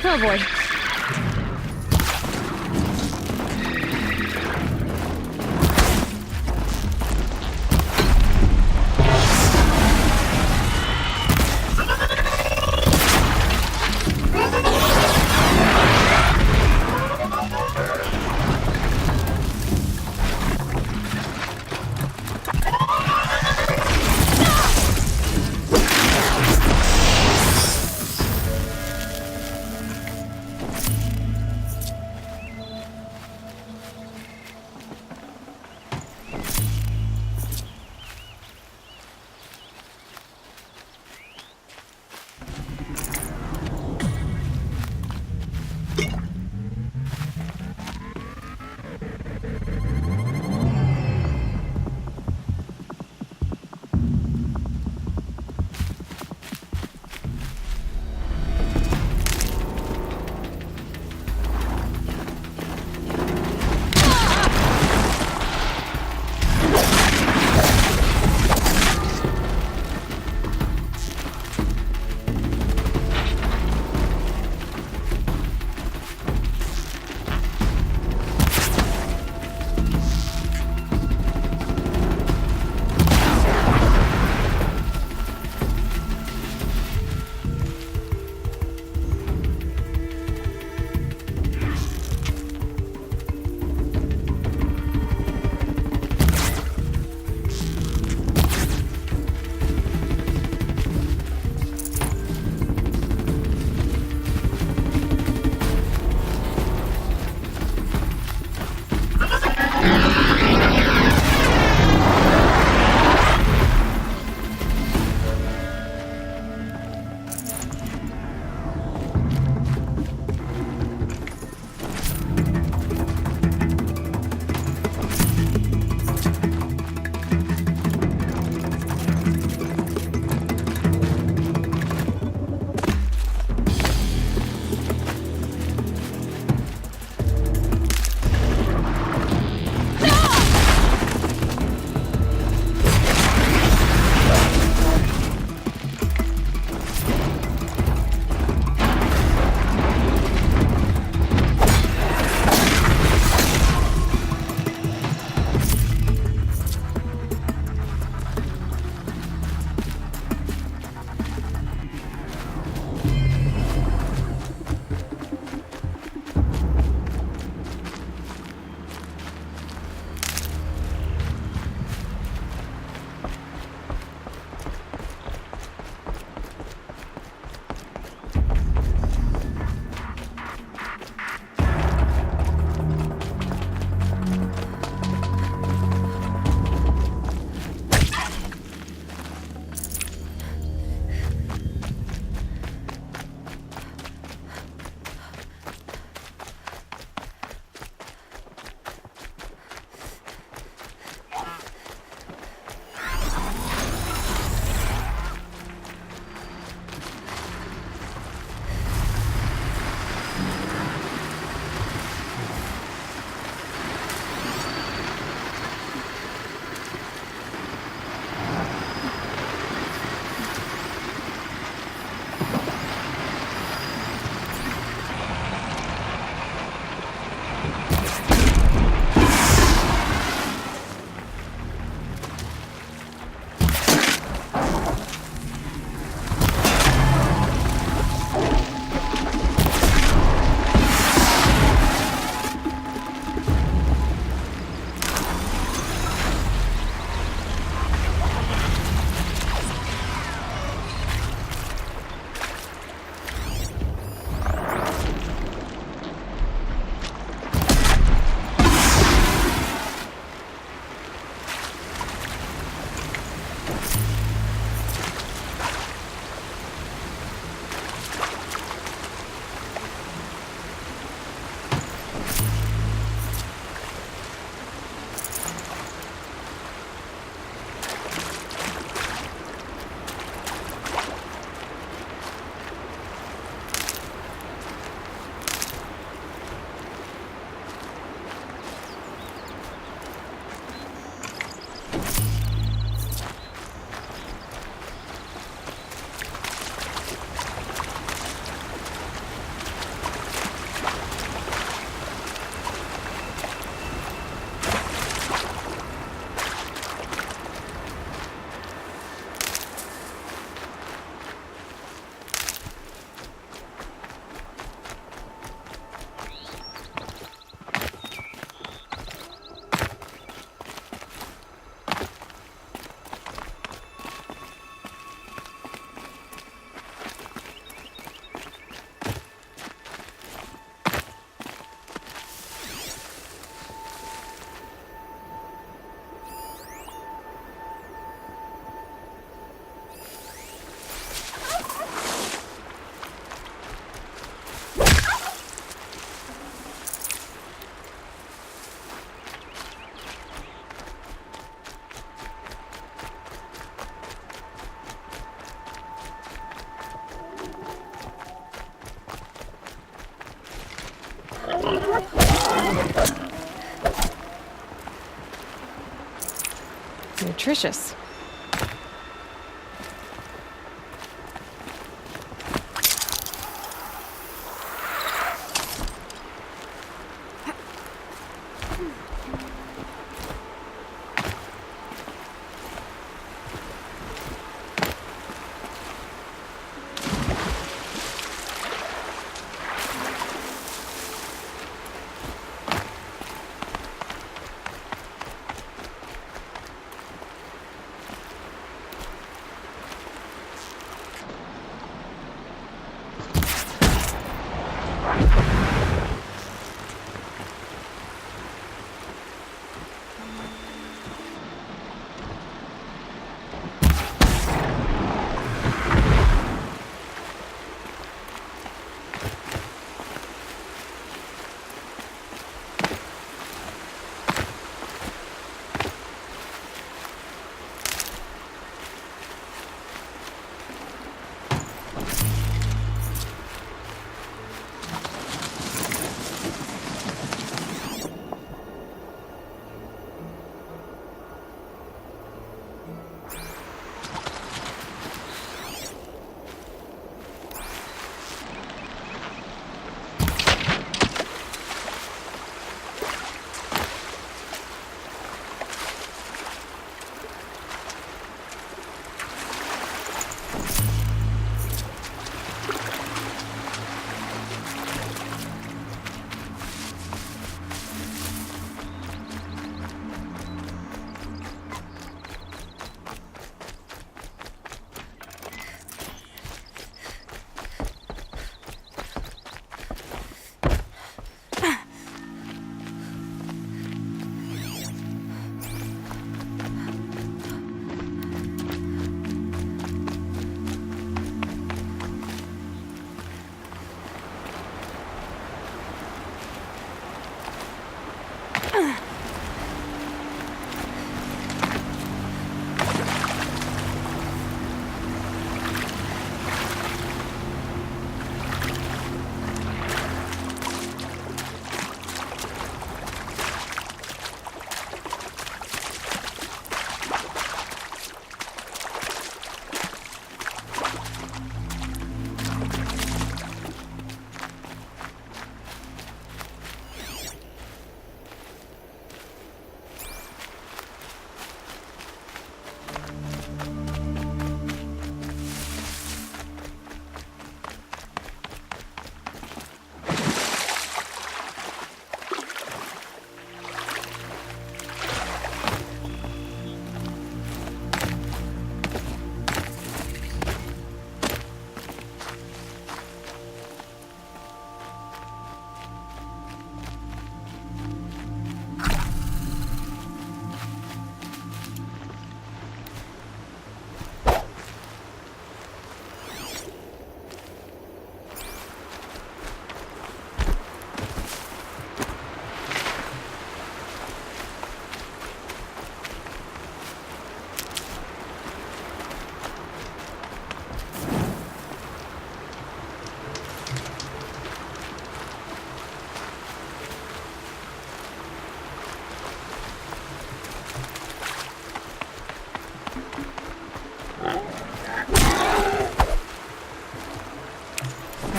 to avoid. nutritious.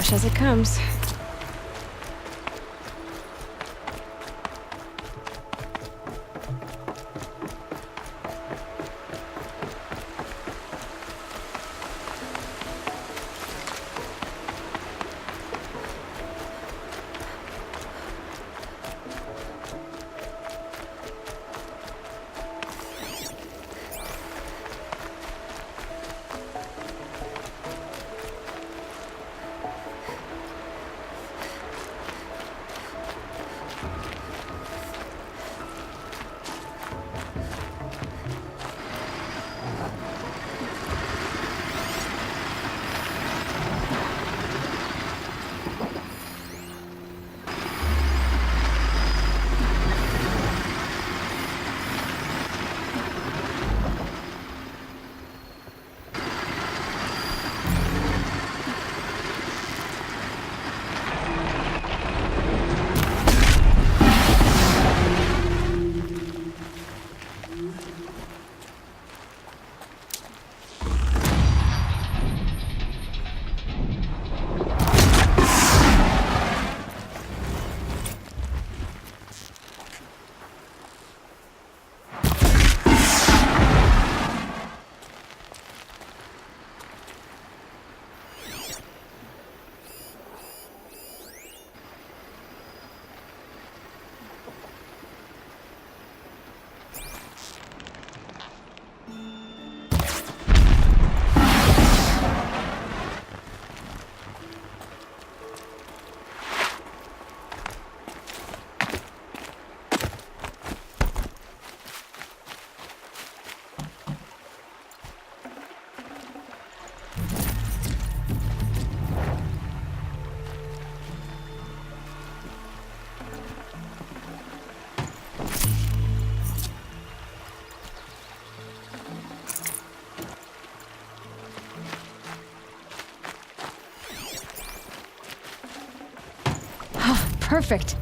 Fresh as it comes. Perfect.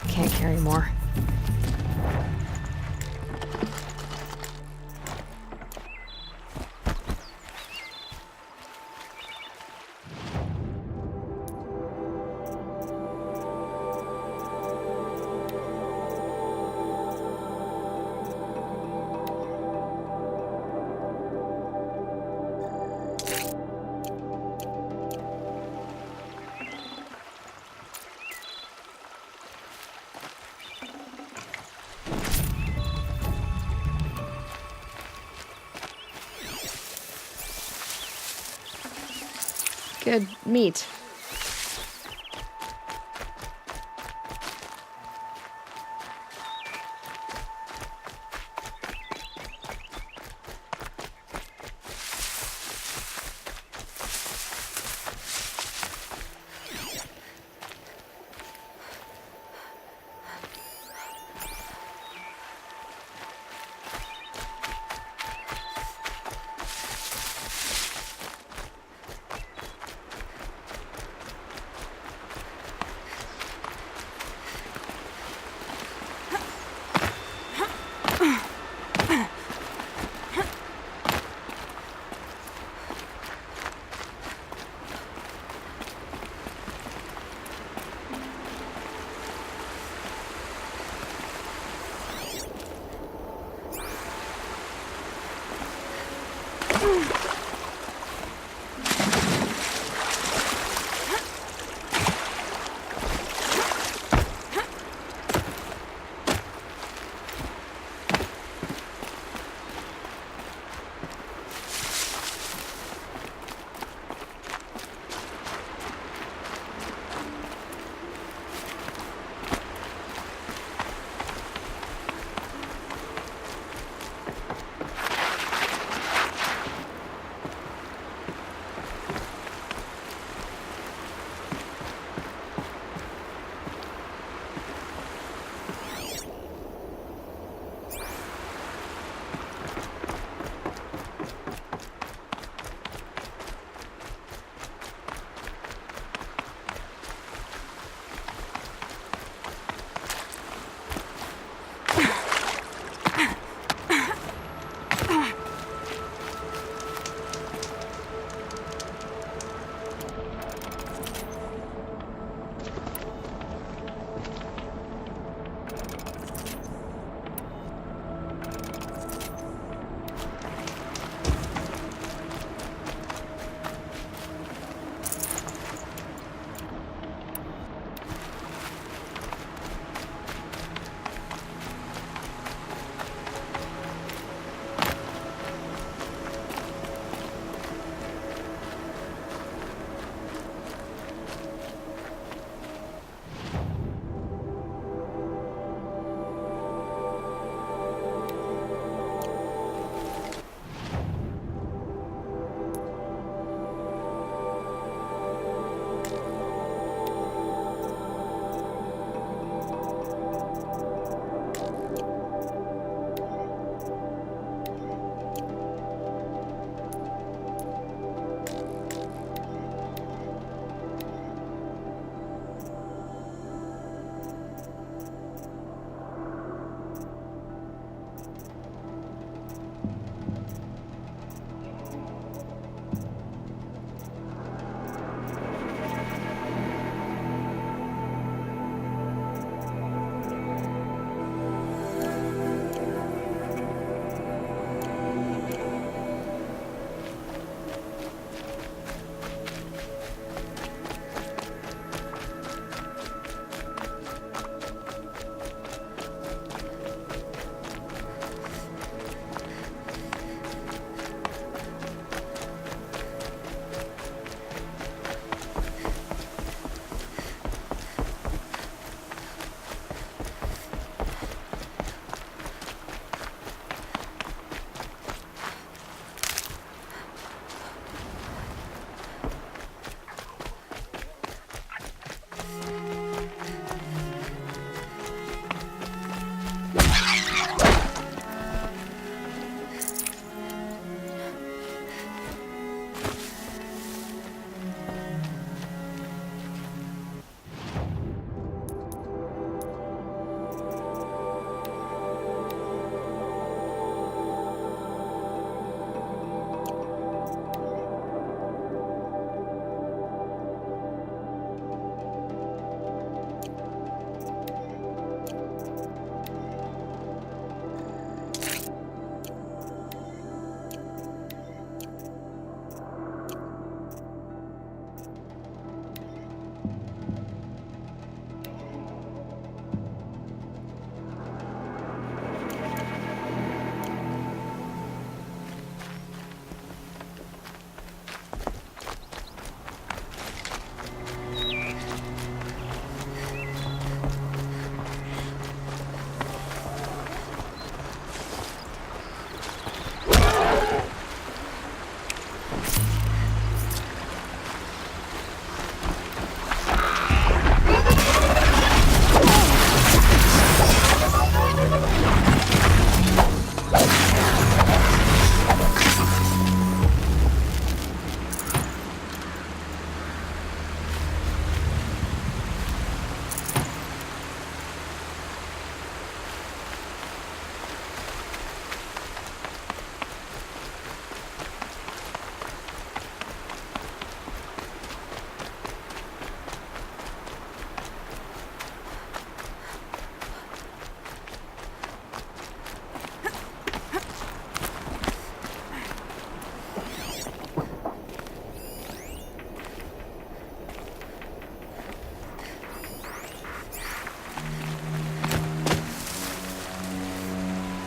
Can't carry more. Good meat.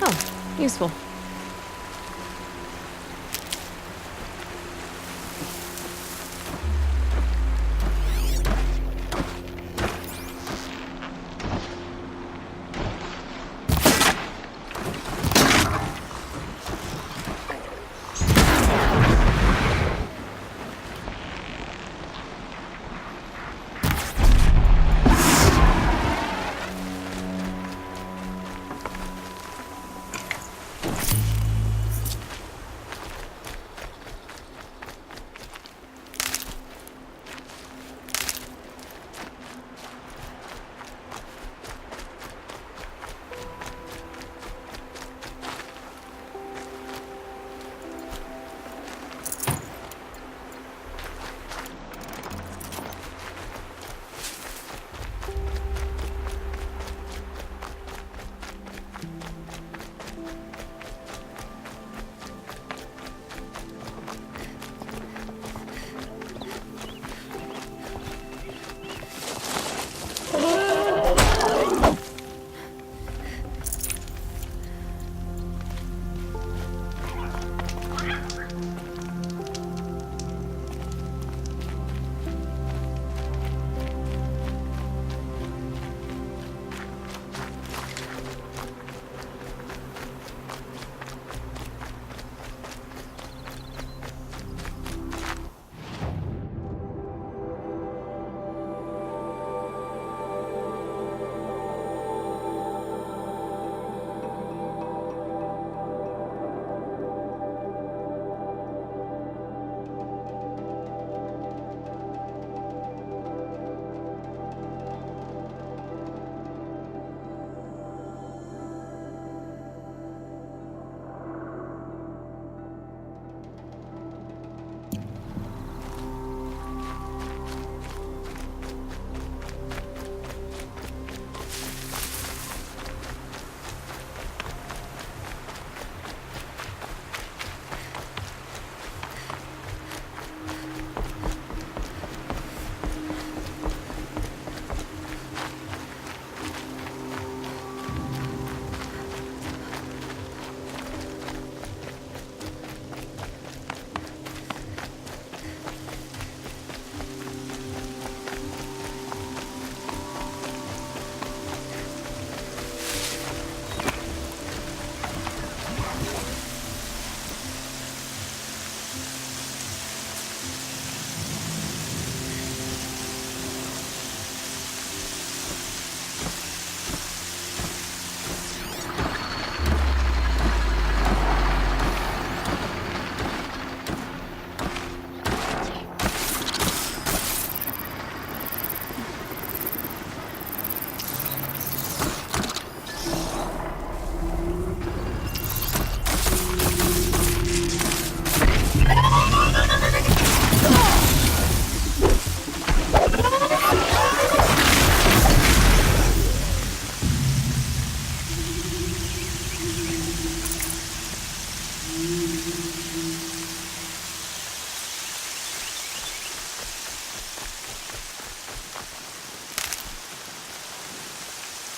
Oh, useful.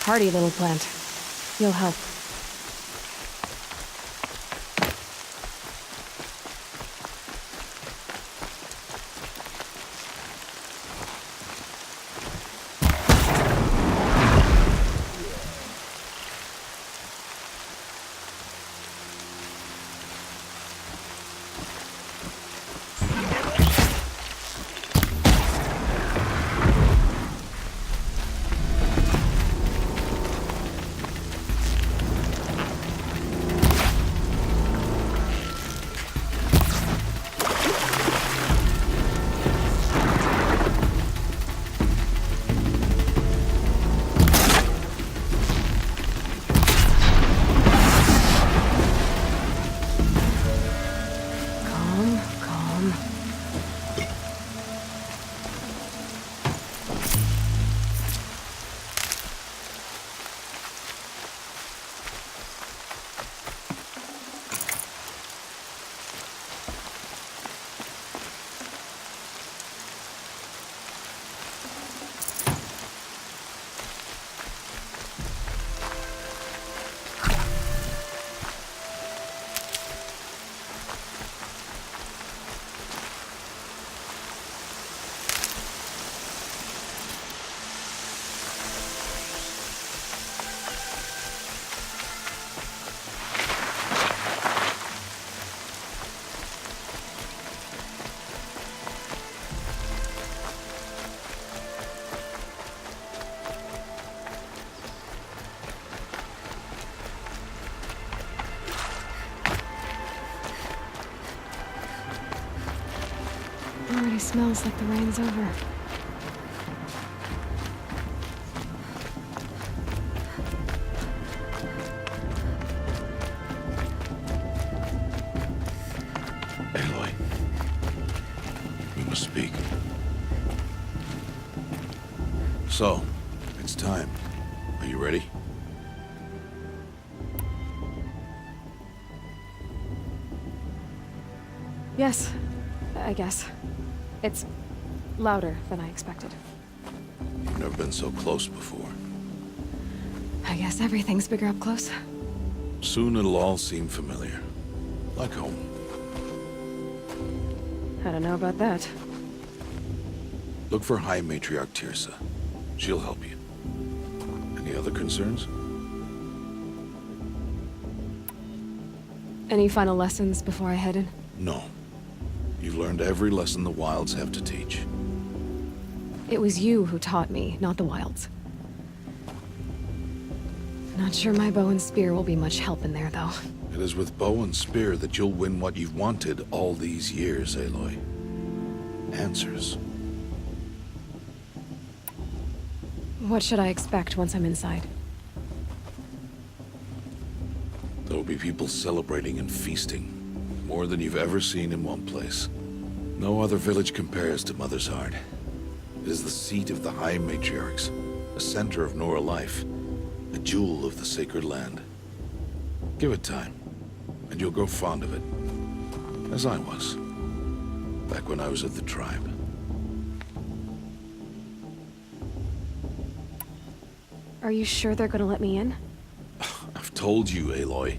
Hardy little plant. You'll help. already smells like the rain's over. Aloy, we must speak. So, it's time. Are you ready? Yes, I guess. It's louder than I expected. You've never been so close before. I guess everything's bigger up close. Soon it'll all seem familiar. Like home. I don't know about that. Look for High Matriarch Tirsa. She'll help you. Any other concerns? Any final lessons before I head in? No. You've learned every lesson the Wilds have to teach. It was you who taught me, not the Wilds. Not sure my bow and spear will be much help in there, though. It is with bow and spear that you'll win what you've wanted all these years, Aloy. Answers. What should I expect once I'm inside? There will be people celebrating and feasting. More than you've ever seen in one place. No other village compares to Mother's Heart. It is the seat of the High Matriarchs, a center of Nora life, a jewel of the sacred land. Give it time, and you'll grow fond of it. As I was, back when I was of the tribe. Are you sure they're gonna let me in? I've told you, Aloy.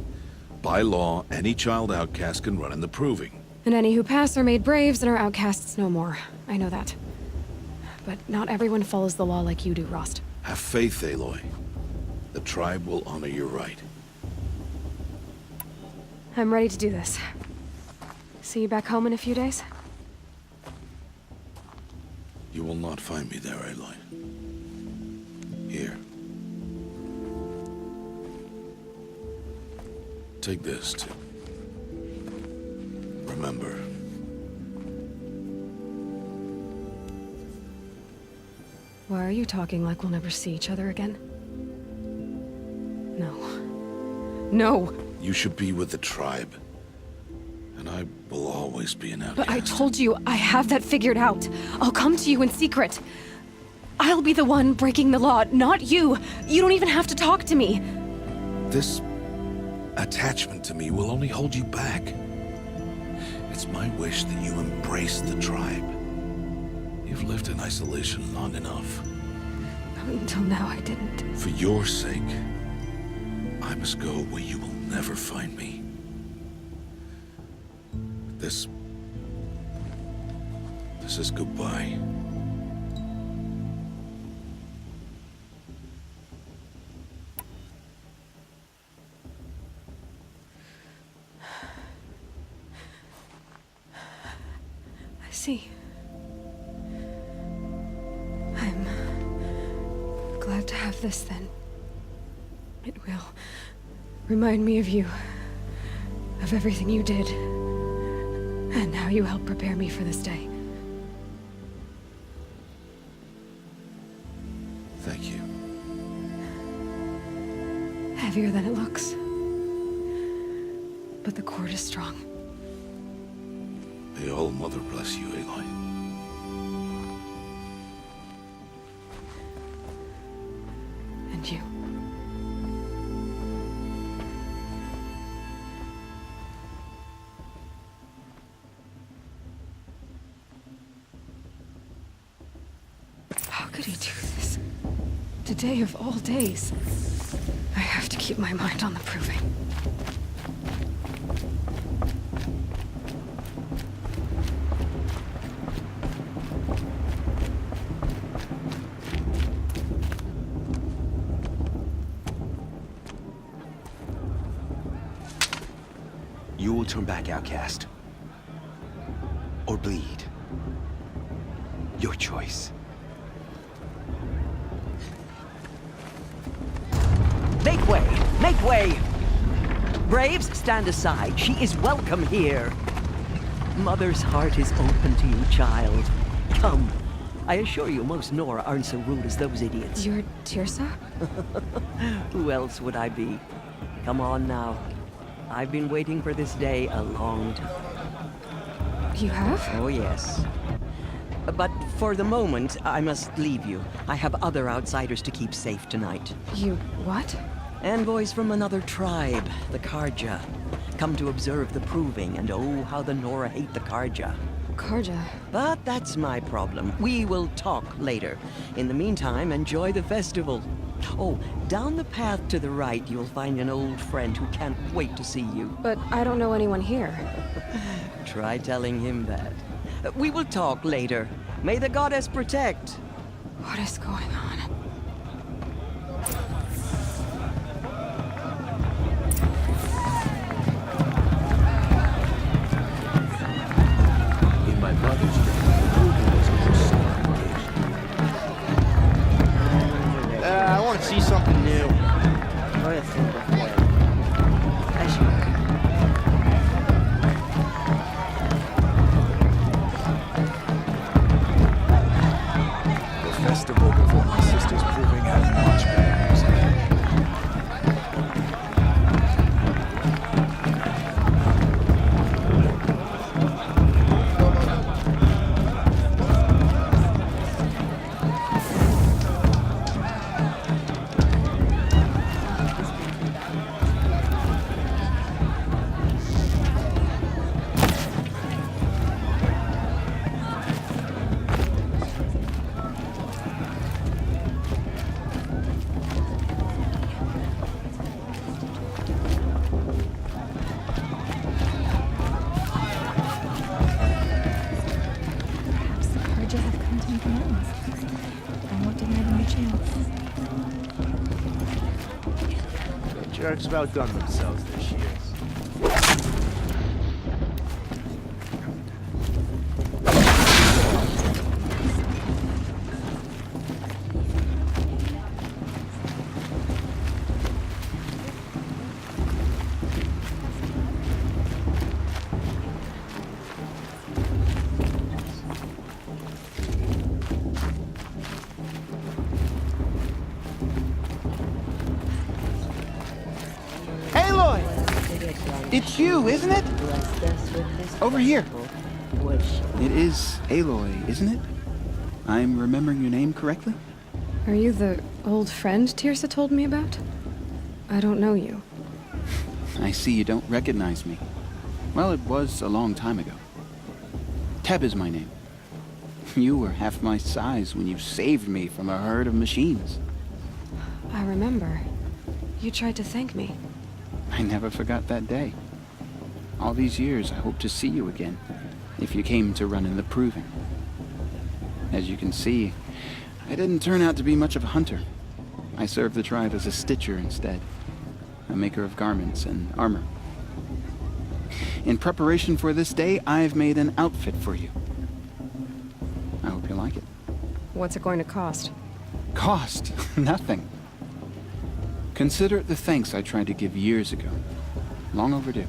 By law, any child outcast can run in the Proving. And any who pass are made braves and are outcasts no more. I know that. But not everyone follows the law like you do, Rost. Have faith, Aloy. The tribe will honor your right. I'm ready to do this. See you back home in a few days? You will not find me there, Aloy. Here. Take this, too. Remember. Why are you talking like we'll never see each other again? No. No! You should be with the tribe. And I will always be an outcast. But I told you, I have that figured out. I'll come to you in secret. I'll be the one breaking the law, not you. You don't even have to talk to me. This attachment to me will only hold you back. It's my wish that you embrace the tribe. You've lived in isolation long enough. Until now, I didn't. For your sake, I must go where you will never find me. This is goodbye. I see. I'm glad to have this then. It will remind me of you, of everything you did, and how you helped prepare me for this day. Thank you. Heavier than it looks. But the cord is strong. May All Mother bless you, Aloy. And you. How could he do this? Today of all days. I have to keep my mind on the Proving. You will turn back, outcast. Or bleed. Your choice. Make way! Make way! Braves, stand aside. She is welcome here. Mother's heart is open to you, child. Come. I assure you, most Nora aren't so rude as those idiots. You're Tirsa? Who else would I be? Come on now. I've been waiting for this day a long time. You have? Oh, yes. But for the moment, I must leave you. I have other outsiders to keep safe tonight. You what? Envoys from another tribe, the Karja. Come to observe the proving, and oh, how the Nora hate the Karja. Karja. But that's my problem. We will talk later. In the meantime, enjoy the festival. Oh, down the path to the right, you'll find an old friend who can't wait to see you. But I don't know anyone here. Try telling him that. We will talk later. May the goddess protect. What is going on? In my mother's day, the proving was a historic occasion. I want to see something new. The festival before my sister's proving had much better music. Perhaps the Karja have come to make amends. I won't deny them a chance. The jerks have outdone themselves this year. Aloy! It's you, isn't it? Over here. It is Aloy, isn't it? I'm remembering your name correctly? Are you the old friend Tirsa told me about? I don't know you. I see you don't recognize me. Well, it was a long time ago. Teb is my name. You were half my size when you saved me from a herd of machines. I remember. You tried to thank me. I never forgot that day. All these years, I hope to see you again, if you came to run in the proving. As you can see, I didn't turn out to be much of a hunter. I served the tribe as a stitcher instead, a maker of garments and armor. In preparation for this day, I've made an outfit for you. I hope you like it. What's it going to cost? Cost? Nothing. Consider it the thanks I tried to give years ago. Long overdue.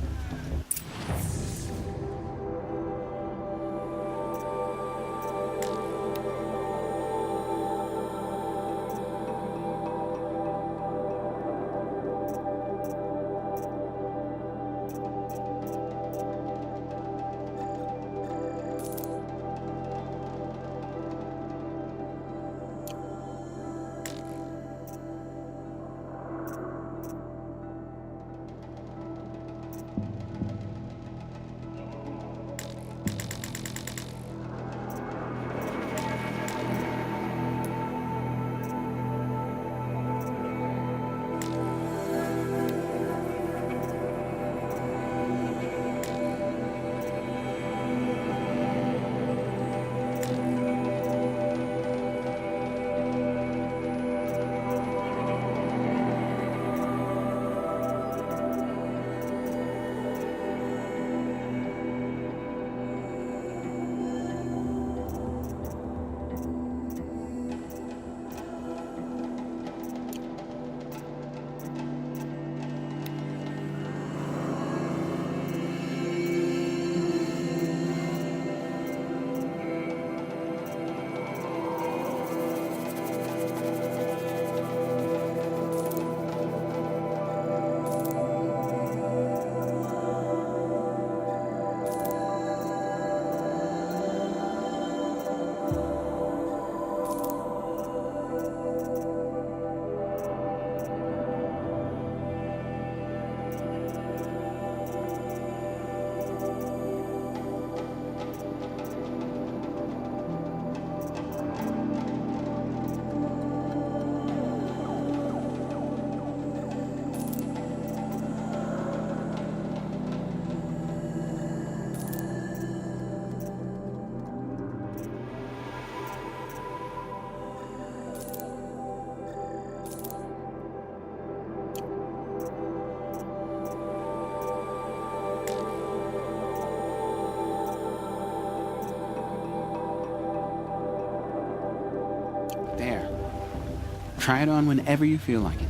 Try it on whenever you feel like it.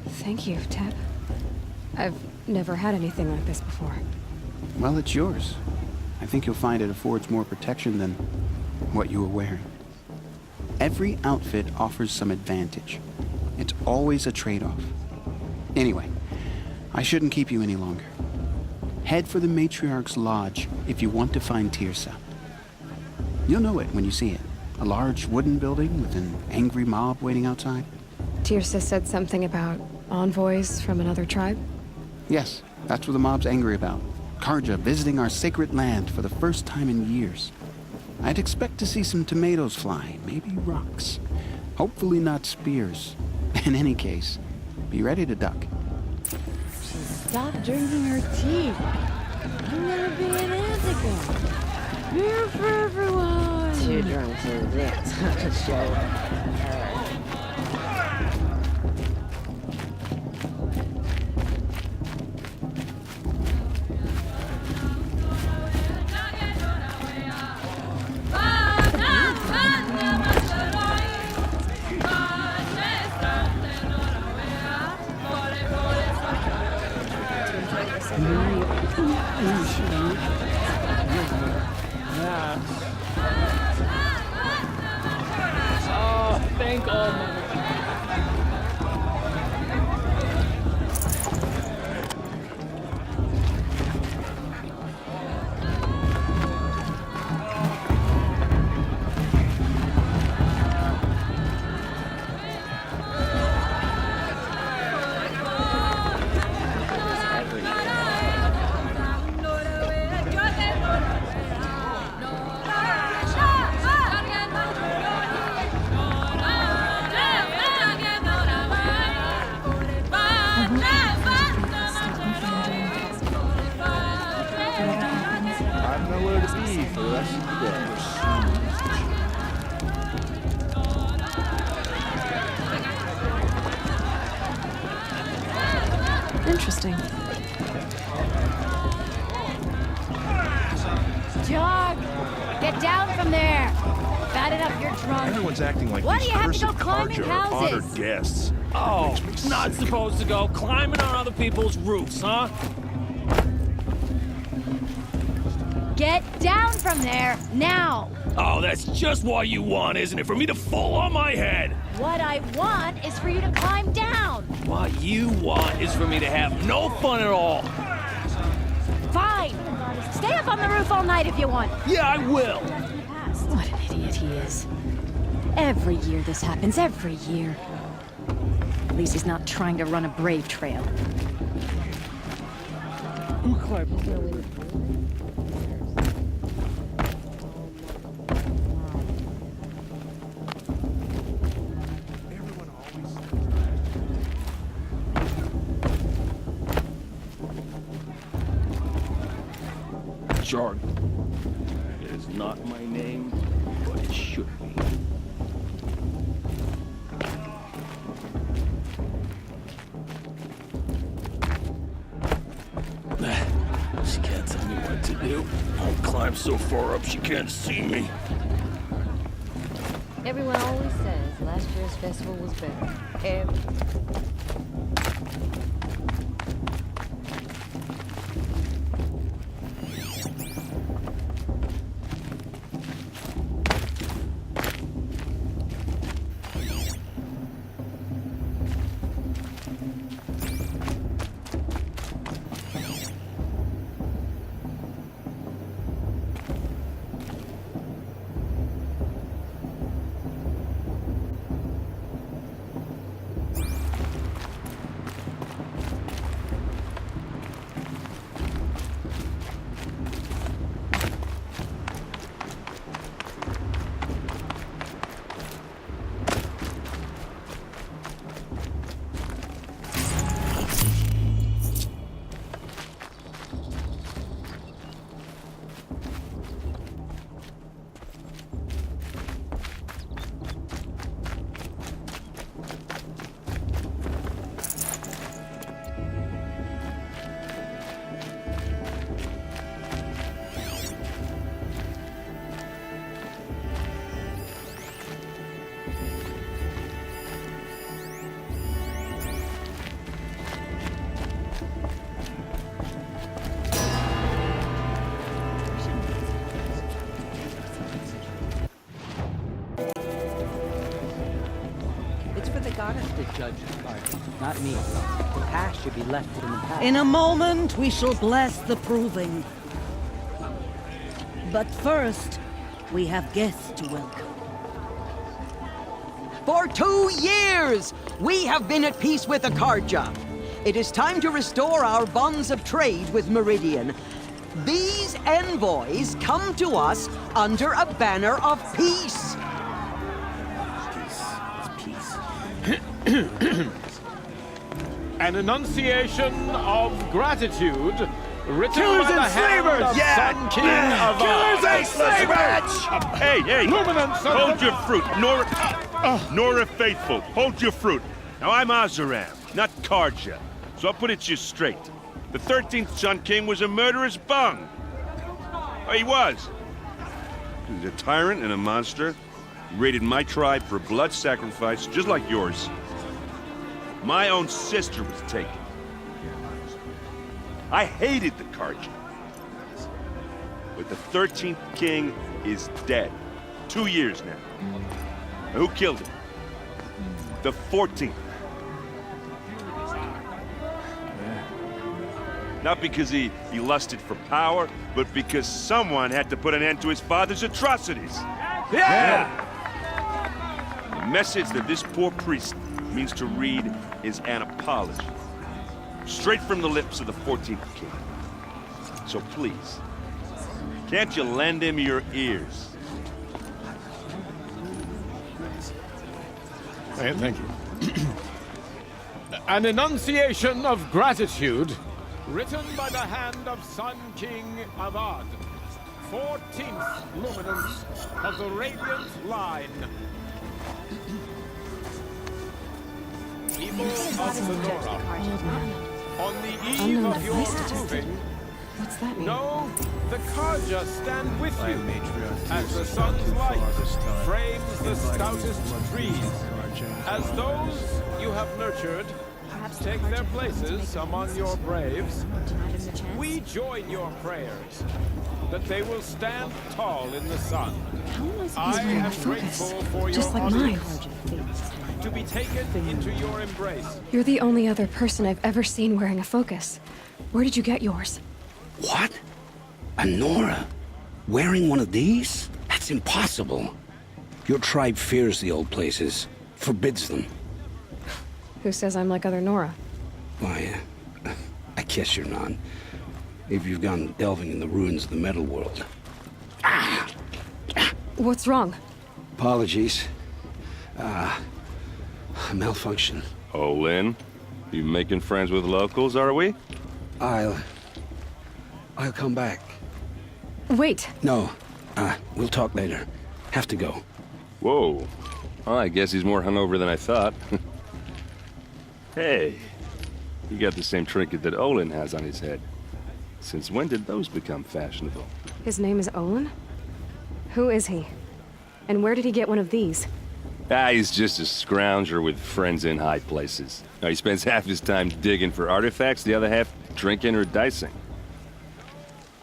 Thank you, Ted. I've never had anything like this before. Well, it's yours. I think you'll find it affords more protection than what you were wearing. Every outfit offers some advantage. It's always a trade-off. Anyway, I shouldn't keep you any longer. Head for the Matriarch's Lodge if you want to find Tirsa. You'll know it when you see it. A large wooden building with an angry mob waiting outside. Tirsa said something about envoys from another tribe? Yes, that's what the mob's angry about. Karja visiting our sacred land for the first time in years. I'd expect to see some tomatoes fly, maybe rocks. Hopefully not spears. In any case, be ready to duck. Stop drinking her tea. You'll never be an aunt again. Beer for everyone. Too drunk to dance. Not a show. Thank all mother. Interesting. Jog! Get down from there! Batten up, you're drunk. Everyone's acting like Why these do you have to go cursed climbing Karja are honored houses? guests. Oh, Makes me not sick. supposed to go climbing on other people's roofs, huh? Get down from there, now! Oh, that's just what you want, isn't it? For me to fall on my head. What I want is for you to climb down! What you want is for me to have no fun at all. Fine! Stay up on the roof all night if you want. Yeah, I will. What an idiot he is. Every year this happens, every year. At least he's not trying to run a brave trail. Jarg. It is not my name, but it should be. She can't tell me what to do. I'll climb so far up she can't see me. Everyone always says last year's festival was better. judge Carter, not me. The past should be left in the past. In a moment, we shall bless the proving. But first, we have guests to welcome. For 2 years, we have been at peace with Akarja. It is time to restore our bonds of trade with Meridian. These envoys come to us under a banner of peace. An enunciation of gratitude written Killers by the and hand slavers! of Sun King of Killers and slavers! Hey, hey! Luminance of Hold the- your fruit, Nora Faithful. Hold your fruit. Now I'm Azaram, not Karja, so I'll put it to you straight. The 13th Sun King was a murderous bung. Oh, he was. He was a tyrant and a monster. He raided my tribe for blood sacrifice, just like yours. My own sister was taken. I hated the Karja. But the 13th king is dead. 2 years now. And who killed him? The 14th. Not because he lusted for power, but because someone had to put an end to his father's atrocities. Yeah! The message that this poor priest means to read is an apology. Straight from the lips of the 14th king. So please, can't you lend him your ears? Thank you. An enunciation of gratitude written by the hand of Sun King Avad, 14th luminance of the Radiant Line. People of the Nora, on the eve Unknown of your device detected. proving, What's that mean? know the Karja stand with you as the sun's light frames the stoutest trees. As those you have nurtured take their places among your braves, we join your prayers that they will stand tall in the sun. I am grateful for your Just like mine. audience, to be taken into your embrace. You're the only other person I've ever seen wearing a focus. Where did you get yours? What? A Nora? Wearing one of these? That's impossible. Your tribe fears the old places, forbids them. Who says I'm like other Nora? Why, I guess you're not. If you've gone delving in the ruins of the metal world. What's wrong? Apologies. Malfunction. Oh, Lynn, you making friends with locals, are we? I'll come back. Wait. No, we'll talk later. Have to go. Whoa. Well, I guess he's more hungover than I thought. Hey, you got the same trinket that Olin has on his head. Since when did those become fashionable? His name is Olin? Who is he? And where did he get one of these? He's just a scrounger with friends in high places. Now, he spends half his time digging for artifacts, the other half drinking or dicing.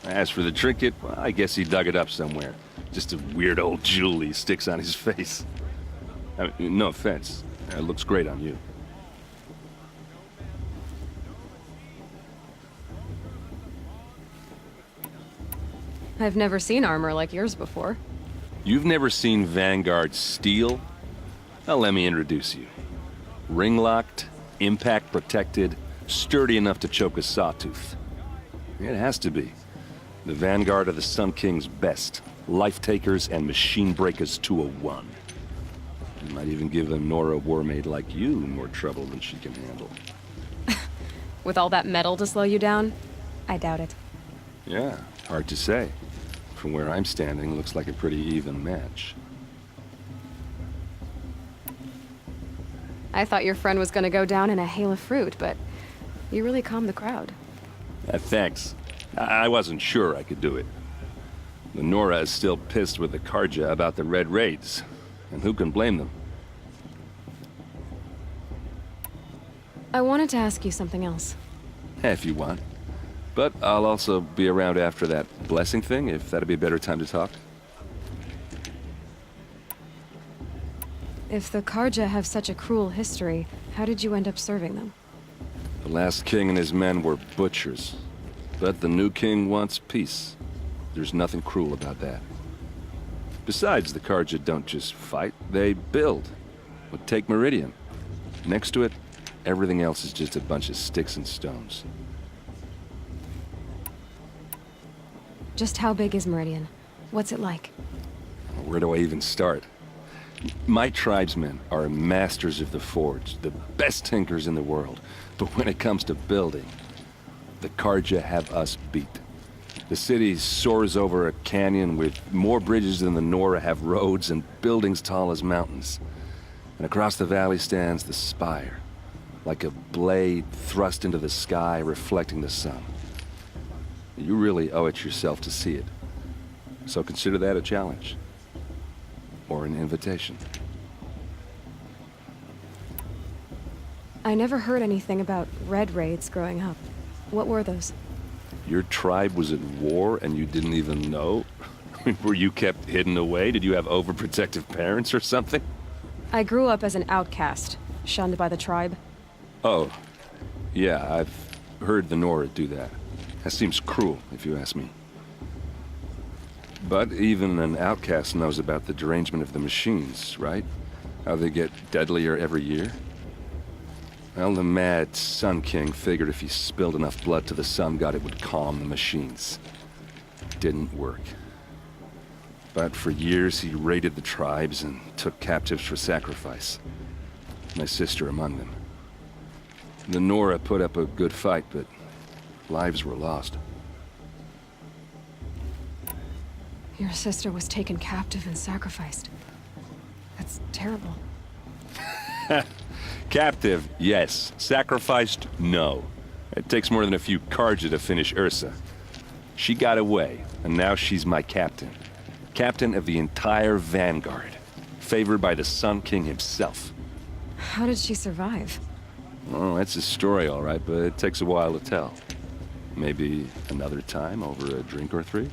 As for the trinket, well, I guess he dug it up somewhere. Just a weird old jewel he sticks on his face. I mean, no offense. It looks great on you. I've never seen armor like yours before. You've never seen Vanguard steel? Well, let me introduce you. Ring-locked, impact-protected, sturdy enough to choke a sawtooth. It has to be. The Vanguard of the Sun King's best. Life-takers and machine breakers to a one. You might even give a Nora warmaid like you more trouble than she can handle. With all that metal to slow you down? I doubt it. Yeah, hard to say. From where I'm standing, looks like a pretty even match. I thought your friend was gonna go down in a hail of fruit, but you really calmed the crowd. Thanks. I wasn't sure I could do it. The Nora is still pissed with the Karja about the Red Raids, and who can blame them? I wanted to ask you something else. If you want. But I'll also be around after that blessing thing, if that'd be a better time to talk. If the Karja have such a cruel history, how did you end up serving them? The last king and his men were butchers. But the new king wants peace. There's nothing cruel about that. Besides, the Karja don't just fight, they build. But take Meridian. Next to it, everything else is just a bunch of sticks and stones. Just how big is Meridian? What's it like? Where do I even start? My tribesmen are masters of the forge, the best tinkers in the world. But when it comes to building, the Karja have us beat. The city soars over a canyon with more bridges than the Nora have roads and buildings tall as mountains. And across the valley stands the spire, like a blade thrust into the sky reflecting the sun. You really owe it yourself to see it. So consider that a challenge. Or an invitation. I never heard anything about red raids growing up. What were those? Your tribe was at war and you didn't even know? Were you kept hidden away? Did you have overprotective parents or something? I grew up as an outcast, shunned by the tribe. Oh, yeah, I've heard the Nora do that. That seems cruel, if you ask me. But even an outcast knows about the derangement of the machines, right? How they get deadlier every year? Well, the mad Sun King figured if he spilled enough blood to the Sun God, it would calm the machines. Didn't work. But for years, he raided the tribes and took captives for sacrifice. My sister among them. The Nora put up a good fight, but lives were lost. Your sister was taken captive and sacrificed. That's terrible. Captive, yes. Sacrificed, no. It takes more than a few Karja to finish Ursa. She got away, and now she's my captain. Captain of the entire Vanguard. Favored by the Sun King himself. How did she survive? Oh, that's a story, all right, but it takes a while to tell. Maybe another time over a drink or three?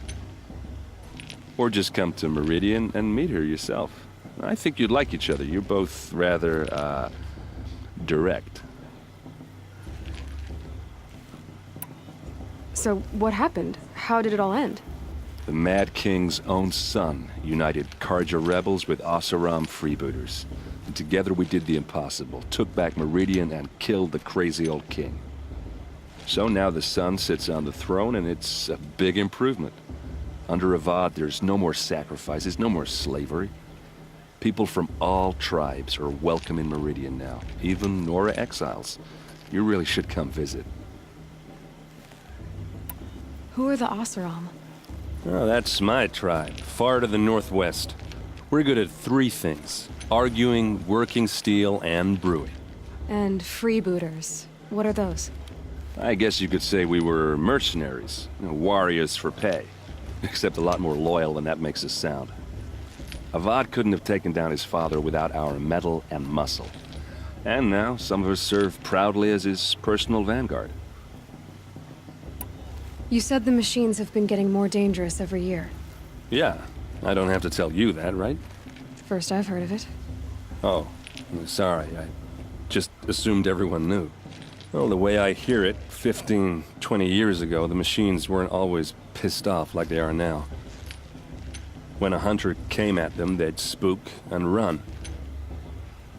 Or just come to Meridian and meet her yourself. I think you'd like each other. You're both rather, direct. So, what happened? How did it all end? The Mad King's own son united Karja rebels with Oseram freebooters. And together we did the impossible, took back Meridian and killed the crazy old king. So now the son sits on the throne and it's a big improvement. Under Avad, there's no more sacrifices, no more slavery. People from all tribes are welcome in Meridian now, even Nora exiles. You really should come visit. Who are the Oseram? Oh, that's my tribe, far to the northwest. We're good at three things: arguing, working steel, and brewing. And freebooters. What are those? I guess you could say we were mercenaries, warriors for pay. Except a lot more loyal than that makes us sound. Avad couldn't have taken down his father without our metal and muscle. And now, some of us serve proudly as his personal vanguard. You said the machines have been getting more dangerous every year. Yeah, I don't have to tell you that, right? First I've heard of it. Oh, sorry, I just assumed everyone knew. Well, the way I hear it, 15, 20 years ago, the machines weren't always pissed off like they are now. When a hunter came at them, they'd spook and run.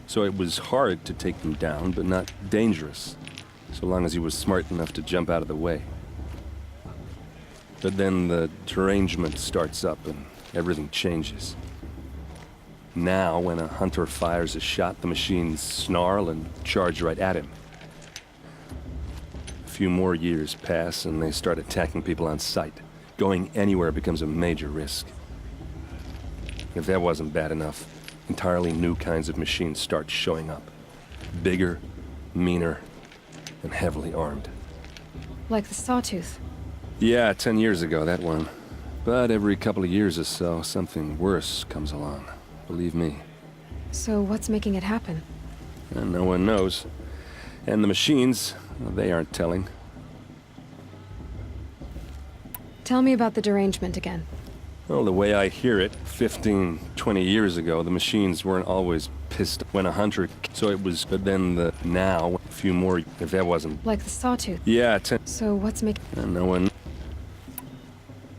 So it was hard to take them down, but not dangerous, so long as he was smart enough to jump out of the way. But then the derangement starts up and everything changes. Now, when a hunter fires a shot, the machines snarl and charge right at him. A few more years pass and they start attacking people on sight. Going anywhere becomes a major risk. If that wasn't bad enough, entirely new kinds of machines start showing up. Bigger, meaner, and heavily armed. Like the Sawtooth. Yeah, 10 years ago, that one. But every couple of years or so, something worse comes along. Believe me. So what's making it happen? And no one knows. And the machines, well, they aren't telling. Tell me about the derangement again. Well, the way I hear it, 15, 20 years ago, the machines weren't always pissed when a hunter, so it was, but then now, a few more, if that wasn't... Like the sawtooth? Yeah, So what's making... no one...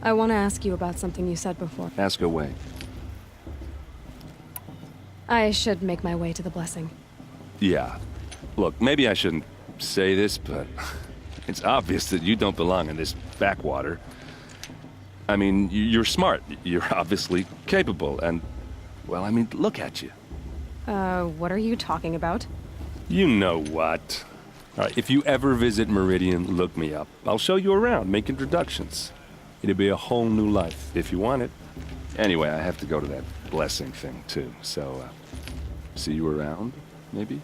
I want to ask you about something you said before. Ask away. I should make my way to the blessing. Yeah. Look, maybe I shouldn't say this, but it's obvious that you don't belong in this backwater. I mean, you're smart. You're obviously capable, and... Well, I mean, look at you. What are you talking about? You know what. All right, if you ever visit Meridian, look me up. I'll show you around, make introductions. It'll be a whole new life, if you want it. Anyway, I have to go to that blessing thing, too, so, see you around, maybe?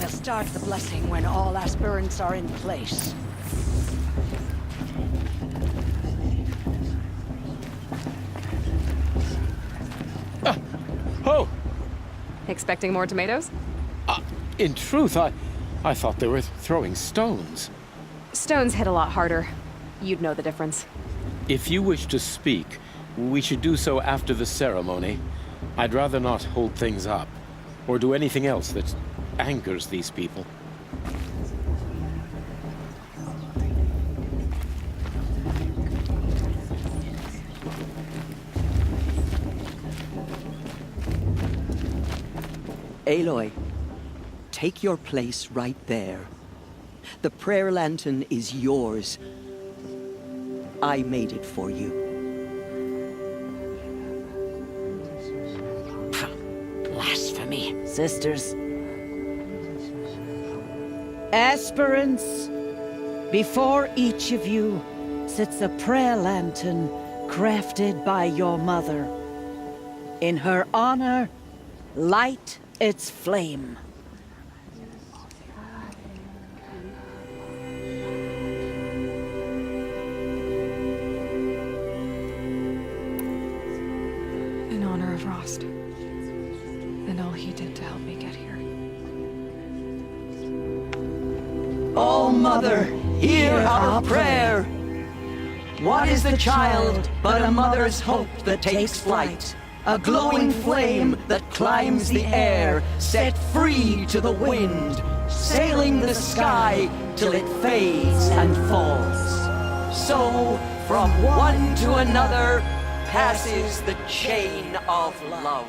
Start the blessing when all aspirants are in place. Oh! Expecting more tomatoes? In truth, I thought they were throwing stones. Stones hit a lot harder. You'd know the difference. If you wish to speak, we should do so after the ceremony. I'd rather not hold things up, or do anything else that angers these people. Aloy, take your place right there. The prayer lantern is yours. I made it for you. Blasphemy. Sisters. Aspirants, before each of you sits a prayer lantern crafted by your mother. In her honor, light its flame. In honor of Rost, and all he did to help me get here. Oh, Mother, hear our prayer. What is the child but a mother's hope that takes flight? A glowing flame that climbs the air, set free to the wind, sailing the sky till it fades and falls. So, from one to another, passes the chain of love.